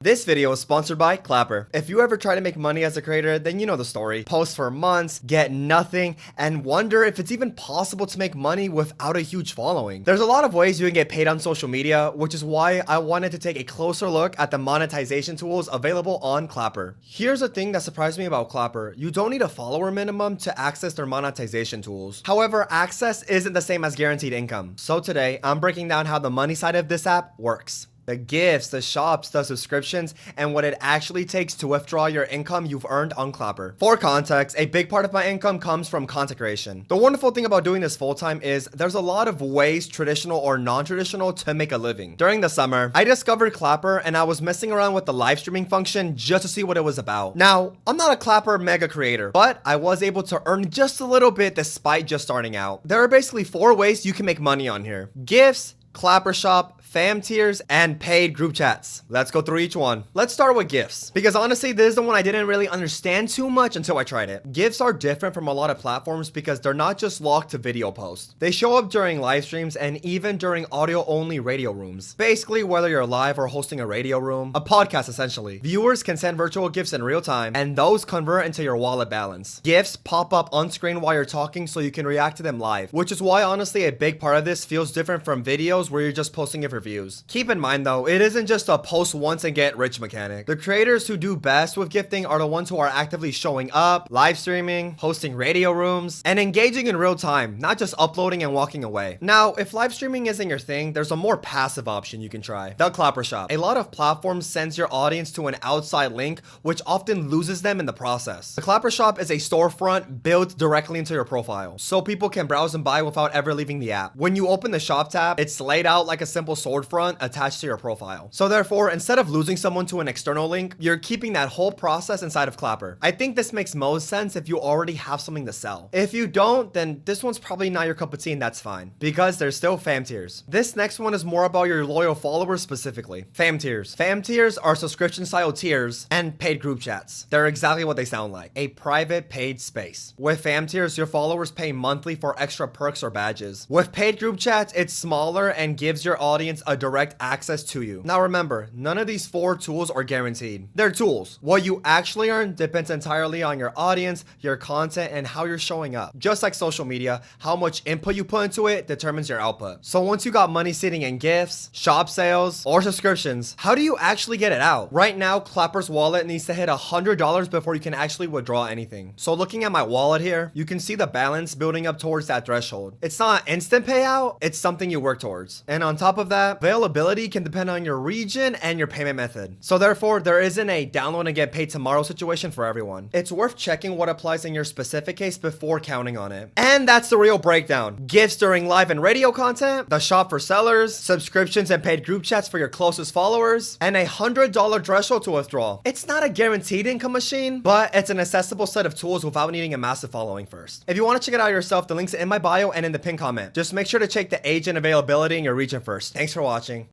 This video is sponsored by Clapper. If you ever try to make money as a creator, then you know the story. Post for months, get nothing, and wonder if it's even possible to make money without a huge following. There's a lot of ways you can get paid on social media, which is why I wanted to take a closer look at the monetization tools available on Clapper. Here's a thing that surprised me about Clapper. You don't need a follower minimum to access their monetization tools. However, access isn't the same as guaranteed income. So today, I'm breaking down how the money side of this app works. The gifts, the shops, the subscriptions, and what it actually takes to withdraw your income you've earned on Clapper. For context, a big part of my income comes from content creation. The wonderful thing about doing this full-time is there's a lot of ways, traditional or non-traditional, to make a living. During the summer, I discovered Clapper and I was messing around with the live streaming function just to see what it was about. Now, I'm not a Clapper mega creator, but I was able to earn just a little bit despite just starting out. There are basically 4 ways you can make money on here: gifts, Clapper shop, fam tiers, and paid group chats. Let's go through each one. Let's start with gifts, because honestly, this is the one I didn't really understand too much until I tried it. Gifts are different from a lot of platforms because they're not just locked to video posts. They show up during live streams and even during audio-only radio rooms. Basically, whether you're live or hosting a radio room, a podcast essentially, viewers can send virtual gifts in real time, and those convert into your wallet balance. Gifts pop up on screen while you're talking so you can react to them live, which is why honestly a big part of this feels different from videos where you're just posting it for views. Keep in mind though, it isn't just a post once and get rich mechanic. The creators who do best with gifting are the ones who are actively showing up, live streaming, hosting radio rooms, and engaging in real time, not just uploading and walking away. Now, if live streaming isn't your thing, there's a more passive option you can try: the Clapper shop. A lot of platforms sends your audience to an outside link, which often loses them in the process. The Clapper shop is a storefront built directly into your profile, so people can browse and buy without ever leaving the app. When you open the shop tab, it's laid out like a simple sword front attached to your profile. So therefore, instead of losing someone to an external link, you're keeping that whole process inside of Clapper. I think this makes most sense if you already have something to sell. If you don't, then this one's probably not your cup of tea, and that's fine, because there's still fam tiers. This next one is more about your loyal followers specifically. Fam tiers. Fam tiers are subscription style tiers and paid group chats. They're exactly what they sound like: a private paid space. With fam tiers, your followers pay monthly for extra perks or badges. With paid group chats, it's smaller and gives your audience a direct access to you. Now remember, none of these 4 tools are guaranteed. They're tools. What you actually earn depends entirely on your audience, your content, and how you're showing up. Just like social media, how much input you put into it determines your output. So once you got money sitting in gifts, shop sales, or subscriptions, how do you actually get it out? Right now, Clapper's wallet needs to hit $100 before you can actually withdraw anything. So looking at my wallet here, you can see the balance building up towards that threshold. It's not an instant payout, it's something you work towards. And on top of that, availability can depend on your region and your payment method. So therefore, there isn't a download and get paid tomorrow situation for everyone. It's worth checking what applies in your specific case before counting on it. And that's the real breakdown: gifts during live and radio content, the shop for sellers, subscriptions and paid group chats for your closest followers, and $100 threshold to withdraw. It's not a guaranteed income machine, but it's an accessible set of tools without needing a massive following first. If you want to check it out yourself, the link's in my bio and in the pinned comment. Just make sure to check the age and availability in your region first. Thanks for watching.